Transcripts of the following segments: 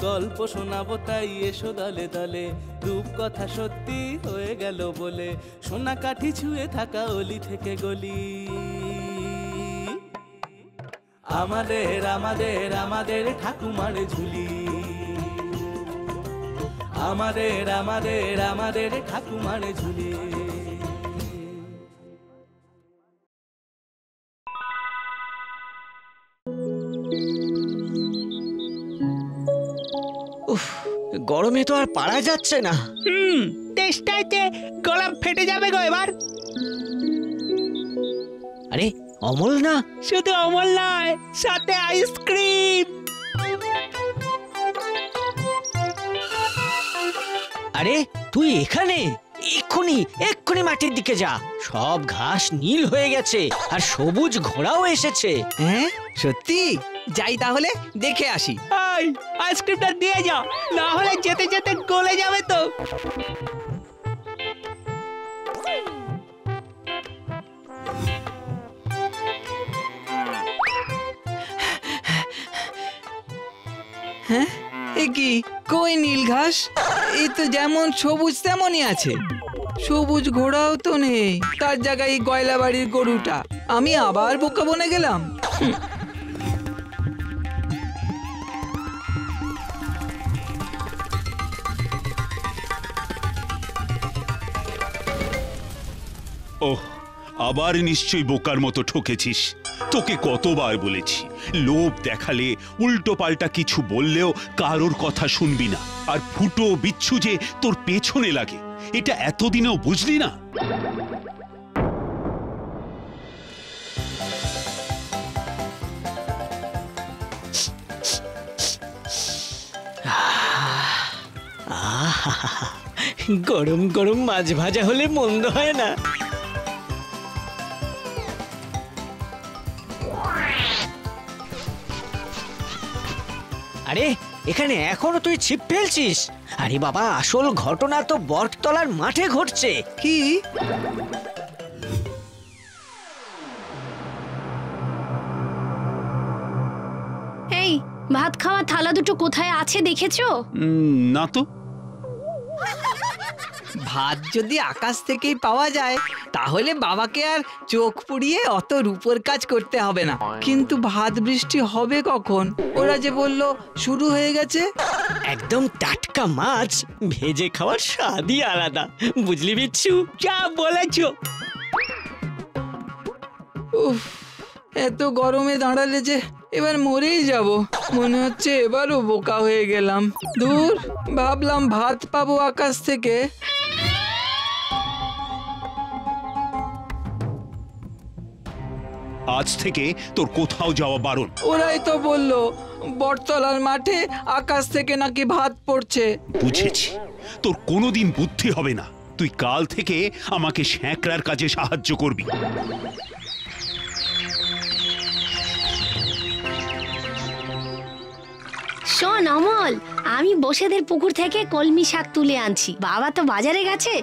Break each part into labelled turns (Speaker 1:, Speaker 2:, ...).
Speaker 1: গল্প শোনাবো তাই এসো দলে দলে, রূপকথা সত্যি হয়ে গেল বলে, সোনা কাঠি ছুঁয়ে থাকা অলি থেকে গলি। আমাদের আমাদের আমাদের ঠাকুমার ঝুলি, আমাদের আমাদের আমাদের ঠাকুমার ঝুলি।
Speaker 2: গরমে তো আর পারা যাচ্ছে না।
Speaker 3: তেষ্টাইতে গলা ফেটে যাবে গো এবার।
Speaker 2: আরে অমল না?
Speaker 3: শুধু অমল নয়, সাথে আইসক্রিম।
Speaker 2: আরে তুই এখানে? এক্ষুনি এক্ষুনি মাটির দিকে যা, সব ঘাস নীল হয়ে গেছে আর সবুজ ঘোড়াও এসেছে।
Speaker 4: হ্যাঁ সত্যি? যাই তাহলে দেখে আসি।
Speaker 3: এই আইসক্রিমটা দিয়ে যাও, না হলে যেতে যেতে গলে যাবে তো।
Speaker 4: হ্যাঁ এ কি? কই নীল ঘাস? এই তো যেমন সবুজ তেমনই আছে। সবুজ ঘোড়াও তো নেই, তার জায়গায় গয়লা বাড়ির গরুটা। আমি আবার বোকা বনে গেলাম।
Speaker 5: ওহ, আবার নিশ্চয়ই বোকার মতো ঠকেছিস। তোকে কতবার বলেছি, লোভ দেখালে উল্টো পাল্টা কিছু বললেও কারোর কথা শুনবি না। আর ফুটো বিচ্ছু যে তোর পেছনে লাগে, এটা এতদিনেও বুঝলি না?
Speaker 2: গরম গরম মাছ ভাজা হলে মন্দ হয় না। আরে এখানে এখনো তুই ছিপ ফেলছিস? আরে বাবা, আসল ঘটনা তো বটতলার মাঠে ঘটছে।
Speaker 4: কি?
Speaker 6: এই ভাত খাওয়া থালা দুটো কোথায় আছে দেখেছো?
Speaker 5: না তো।
Speaker 4: ভাত যদি আকাশ থেকেই পাওয়া যায় তাহলে বাবাকে আর চোখ পুড়িয়ে অত রূপোর কাজ করতে হবে না। কিন্তু ভাত বৃষ্টি হবে কখন? ওরা যে বলল শুরু হয়ে গেছে।
Speaker 2: একদম টাটকা মাছ ভেজে খাওয়ার স্বাদই আলাদা, বুঝলি বিচ্ছু?
Speaker 3: যা বলেছো।
Speaker 4: উফ, এত গরমে দাঁড়ালে যে এবার মরেই যাব। মনে হচ্ছে এবারও বোকা হয়ে গেলাম। দূর, ভাবলাম ভাত পাবো আকাশ থেকে।
Speaker 5: আজ থেকে তোর কোথাও যাওয়া বারণ।
Speaker 4: ওরাই তো বললো বটতলার মাঠে আকাশ থেকে নাকি ভাত পড়ছে।
Speaker 5: বুঝেছি, তোর কোনোদিন বুদ্ধি হবে না। তুই কাল থেকে আমাকে স্যাঁকড়ার কাজে সাহায্য করবি।
Speaker 6: শোন অমল, আমি বসেদের পুকুর থেকে কলমি শাক তুলে আনছি। বাবা তো বাজারে গেছে,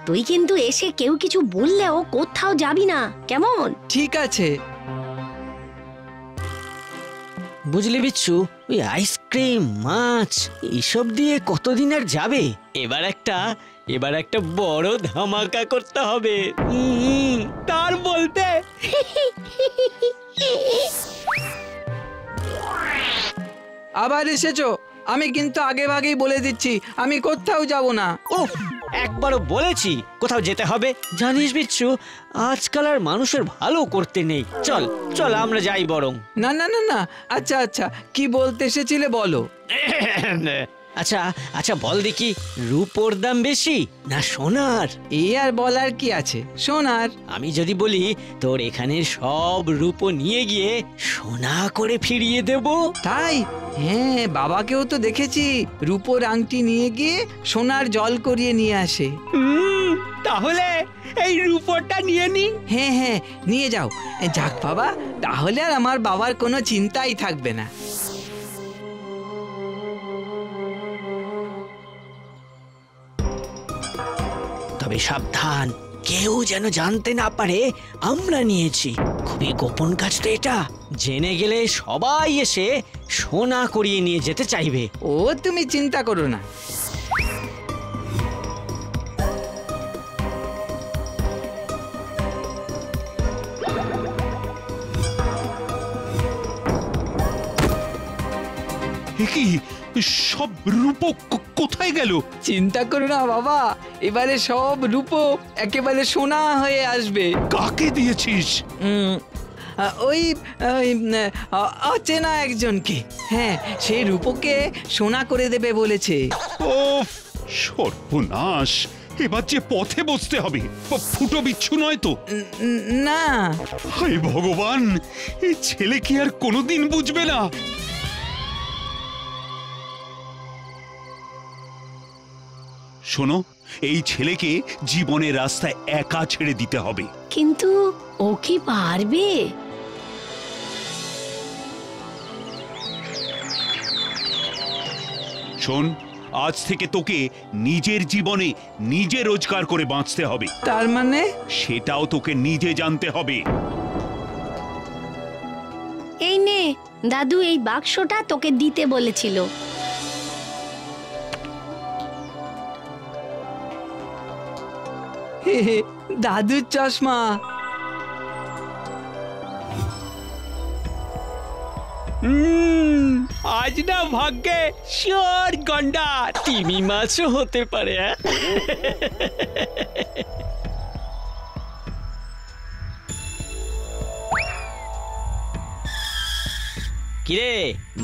Speaker 6: তুই কিন্তু এসে কেউ কিছু বললেও কোথাও যাবি না, কেমন?
Speaker 4: ঠিক আছে।
Speaker 2: বুঝলি বিচ্ছু, ওই আইসক্রিম মাছ এসব দিয়ে কতদিন আর যাবে? এবার একটা বড় ধামাকা করতে হবে।
Speaker 3: তার বলতে
Speaker 4: আবার এসেছো? আমি কিন্তু আগে ভাগেই বলে দিচ্ছি, আমি কোথাও যাব না।
Speaker 2: উফ, একবারও বলেছি কোথাও যেতে হবে। জানিস বিচ্ছু, আজকাল আর মানুষের ভালো করতে নেই। চল চল আমরা যাই বরং।
Speaker 4: না না না না, আচ্ছা আচ্ছা, কি বলতে এসেছিলে বলো।
Speaker 2: আচ্ছা আচ্ছা বল দেখি, রূপোর দাম বেশি না সোনার?
Speaker 4: এই আর বলার কি আছে, সোনার।
Speaker 2: আমি যদি বলি তোর এখানে সব রূপো নিয়ে গিয়ে সোনা করে ফিরিয়ে দেব?
Speaker 4: তাই? হ্যাঁ, বাবাকেও তো দেখেছি রূপোর আংটি নিয়ে গিয়ে সোনার জল করিয়ে নিয়ে আসে।
Speaker 3: তাহলে এই রূপোটা নিয়ে নি।
Speaker 4: হ্যাঁ হ্যাঁ, নিয়ে যাও। যাক বাবা, তাহলে আর আমার বাবার কোনো চিন্তাই থাকবে না।
Speaker 2: তবে সাবধান, কেউ যেন জানতে না পারে আমরা নিয়েছি। খুবই গোপন কাজ তো এটা, জেনে গেলে সবাই এসে সোনা করিয়ে নিয়ে যেতে চাইবে।
Speaker 4: ও তুমি চিন্তা করো না।
Speaker 5: এ কি, সব রূপো কোথায় গেল?
Speaker 4: চিন্তা করো না বাবা, এবারে সব রূপো একেবারে সোনা হয়ে আসবে।
Speaker 5: কাকে দিয়েছিস?
Speaker 4: ওই অচেনা একজনকে। হ্যাঁ, সেই রূপোকে সোনা করে দেবে বলেছে।
Speaker 5: ওফ, সর্বনাশ! এবার যে পথে বসতে হবে। ফুটো বিচ্ছু নয় তো?
Speaker 4: না।
Speaker 5: হায় ভগবান, এই ছেলে কি আর কোনোদিন বুঝবে না? শোনো, এই ছেলেকে জীবনের রাস্তায় একা ছেড়ে দিতে হবে।
Speaker 6: কিন্তু ও কি পারবে?
Speaker 5: শোন, আজ থেকে তোকে নিজের জীবনে নিজে রোজগার করে বাঁচতে হবে।
Speaker 4: তার মানে?
Speaker 5: সেটাও তোকে নিজে জানতে হবে।
Speaker 6: এই নে দাদু, এই বাক্সটা তোকে দিতে বলেছিল।
Speaker 4: দাদুর চশমা।
Speaker 3: আজ না ভাগ্যে শিওর গন্ডার।
Speaker 2: তিমি মাছও হতে পারে। কিরে,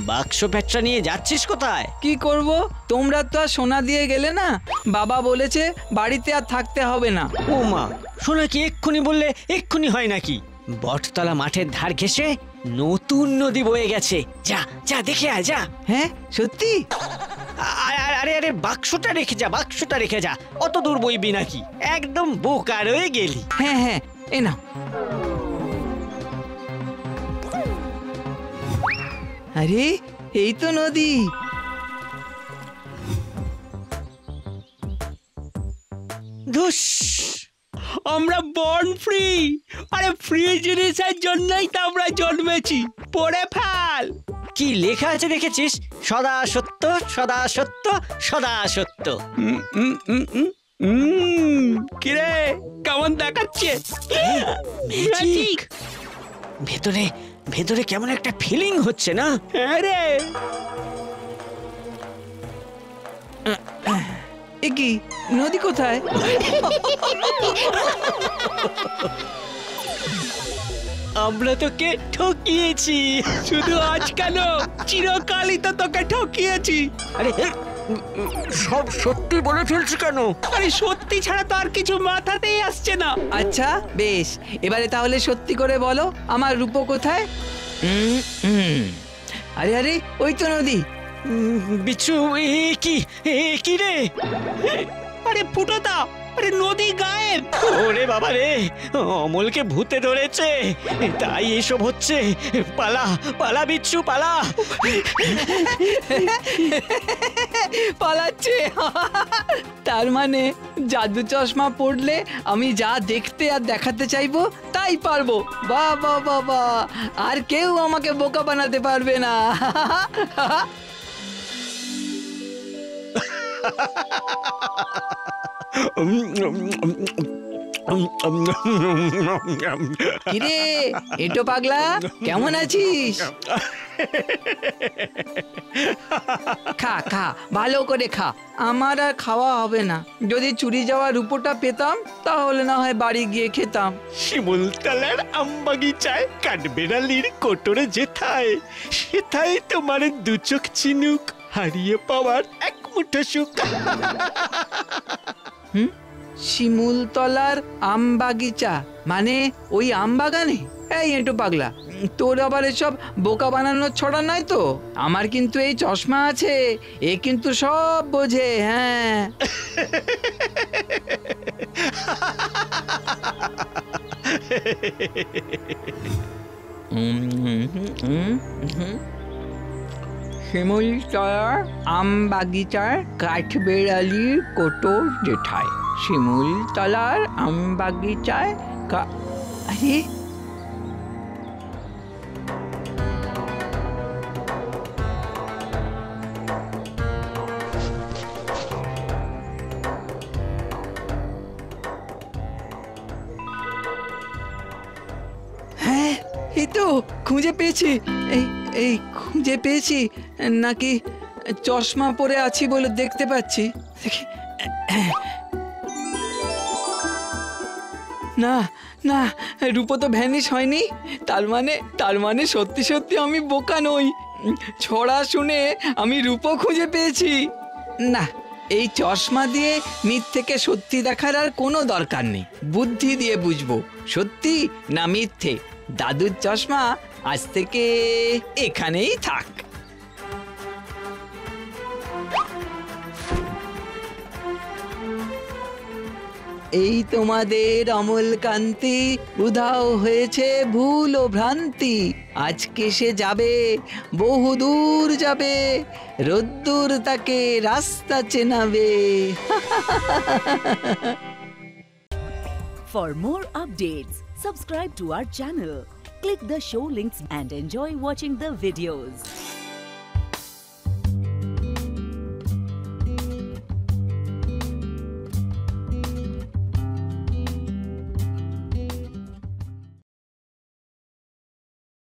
Speaker 2: বাক্স প্যাঁচটা নিয়ে যাচ্ছিস কোথায়?
Speaker 4: কি করব, তোমরা তো আর সোনা দিয়ে গেলে না। বাবা বলেছে বাড়িতে আর থাকতে হবে না।
Speaker 2: ও মা, শোনা কি এক্ষুনি বললে এক্ষুনি হয় নাকি? বটতলা মাঠের ধার ঘেঁষে নতুন নদী বয়ে গেছে। যা যা দেখে আয়, যা।
Speaker 4: হ্যাঁ সত্যি?
Speaker 2: আরে আরে, বাক্সটা রেখে যা, বাক্সটা রেখে যা। অত দূর বইবি নাকি? একদম বোকা রয়ে গেলি।
Speaker 4: হ্যাঁ হ্যাঁ, এ নাও। আরে এই তো নদী।
Speaker 2: ধুস,
Speaker 3: আমরা বর্ন ফ্রি। আরে ফ্রি জিনিসের জন্যই তো আমরা জন্মেছি। পড়ে ফেল।
Speaker 2: কি লেখা আছে দেখেছিস? সদা সত্য, সদা সত্য, সদা সত্য।
Speaker 3: কিরে, কেমন দেখাচ্ছে?
Speaker 2: ম্যাজিক। ভেতরে ভেতরে কেমন একটা ফিলিং হচ্ছে না?
Speaker 3: হ্যাঁ রে।
Speaker 4: এ কি, নদী কোথায়?
Speaker 2: আমরা তোকে ঠকিয়েছি।
Speaker 3: শুধু আজ কেন, চিরকালই তো তোকে ঠকিয়েছি।
Speaker 2: আরে সব সত্যি বলে ফেলছি কেন?
Speaker 3: আরে সত্যি ছাড়া তো আর কিছু মাথাতেই আসছে না।
Speaker 4: আচ্ছা বেশ, এবারে তাহলে সত্যি করে বলো, আমার রূপো কোথায়? আরে আরে, ওই তো নদী।
Speaker 2: বিচ্ছু, এ কি রে?
Speaker 3: আরে ফুটোদা, আরে নদী গায়েব।
Speaker 2: ওরে বাবা রে, অমলকে ভূতে ধরেছে, তাই এসব হচ্ছে। পালা পালা বিচ্ছু, পালা।
Speaker 4: পালাচ্ছে। তার মানে জাদু চশমা পড়লে আমি যা দেখতে আর দেখাতে চাইবো তাই পারবো। বাহ বাহ বাহ বাহ, আর কেউ আমাকে বোকা বানাতে পারবে না। কিরে এটো পাগলা, কেমন আছিস? খা খা, ভালো করে খা। আমার আর খাওয়া হবে না। যদি চুরি যাওয়া রূপোটা পেতাম তাহলে না হয় বাড়ি গিয়ে খেতাম।
Speaker 2: শিমুলতলার আমবাগিচায় কাঠবেড়ালির কোটরে যেথায়, সেথায় তোমার দু চোখ চিনুক, হারিয়ে পাওয়ার এক মুঠো সুখ।
Speaker 4: শিমুলতলার আমবাগিচা মানে ওই আমবাগানে? এই এঁটো পাগলা, তোর আবার এসব বোকা বানানোর ছড়া নয় তো? আমার কিন্তু এই চশমা আছে, এ কিন্তু সব বোঝে। হ্যাঁ। শিমুলতলার আমবাগিচার কাঠবেড়ালির কোটর যেথায়। শিমুল তলার আম বাগিচায় আরে হ্যাঁ, এই তো খুঁজে পেয়েছি। এই এই খুঁজে পেয়েছি। নাকি চশমা পরে আছি বলে দেখতে পাচ্ছি। দেখি। না না, রূপো তো ভ্যানিশ হয়নি। তার মানে সত্যি সত্যি আমি বোকা নই। ছড়া শুনে আমি রূপো খুঁজে পেয়েছি। না, এই চশমা দিয়ে মিথ্যেকে সত্যি দেখার আর কোনো দরকার নেই। বুদ্ধি দিয়ে বুঝবো সত্যি না মিথ্যে। দাদুর চশমা আজ থেকে এখানেই থাক। এই তোমাদের অমলকান্তি, উধাও হয়েছে ভুল ও ভ্রান্তি। আজকে সে যাবে, বহু দূর যাবে, রোদ্দুর তাকে রাস্তা চেনাবে।
Speaker 7: For more updates, subscribe to our channel, click the show links and enjoy watching the videos.